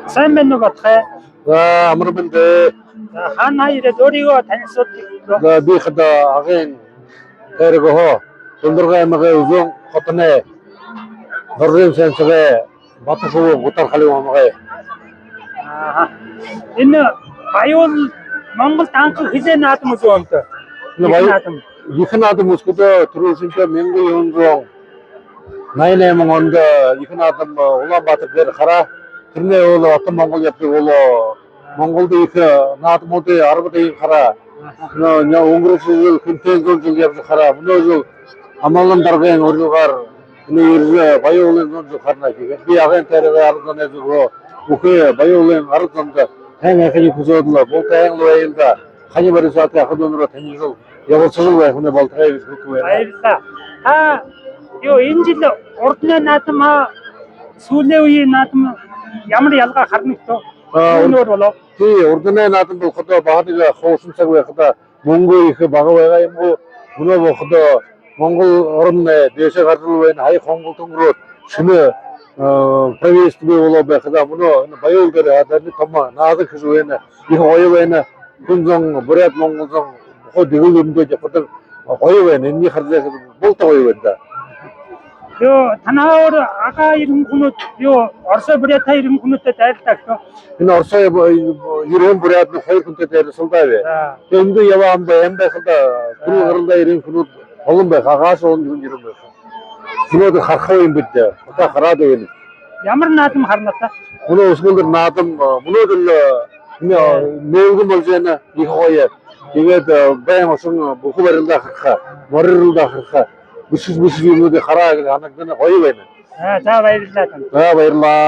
Сайн байна уу Батхай? За амар бэнтэ. Хаана ирээд өөрийгөө танилцуулъя. За би хада агийн тэргөө Сундургай аймагын Үзэн хотны Дорын сэнсгээ Батхуу Гутархалын аймагын Энэ баяул Монголд анх хизээ наадам үзүү өнтөө. наадам их наадам өскөдөө түрүүсинчээ 1988 онд их наадам Улаанбаатар дээр хараа тэрний бол Отон Монгол явдаг бол Монголд их наадмуудын 10-ын хараа өнгөрсөн контент зүйл явж хараа өнөө амгалан даргын урилгаар энэ баяуулын зүйл харна гэхээр би агийн тэрэг ардны зөв бүхий баяуулын арданд хэн ахыг хүсэдлээ болтойн лойнда хани барисат ахад өнөрө танилцал явуулсан байх нь болтойг хүсвэ. Баярлалаа. Юу энэ жил урдны наадам сүүлийн үеийн наадам ямар ялгаа харна гэдэг өнөр болоо. Тий урдны наадам болоход багныг хуусан цаг байхад мөнгө их бага байгаа юм уу өнөө болоход Монгол орн дэшээ гаргал байна хай хонгол төмрөө шинэ правительство болоо байхад өнөө баяул дээр хадны том наадах гэж байна их гоё байна хүнзэн бүрээд монголзон хот дэглэл өмдөж явахад гоё байна энэний харлаа болтой гоё байна да. Юу танаар ага ирэн хүнүүд юу Оросой Бурята ирэн хүнүүдэд дайрдаг тоо. Энэ Оросой ирэн Бурятны хоёр хүнтэй дайрсан байв. Энд яваанд энэ байхад түрүү гаралда ирэн хүнүүд олон байх агаас он ирэн байх. Сүнөд харах юм бид одоо хараад байна. Ямар наадам харна та? Өнөө өсгөл наадам өнөөд нээлгэн болж байна их гоё. Тэгээд байн осон бүхүү барилда харах, морилда харах. Бүс юмнуудыг хараа гэж ханагдана гоё байна. За баярлалаа. За баярлалаа.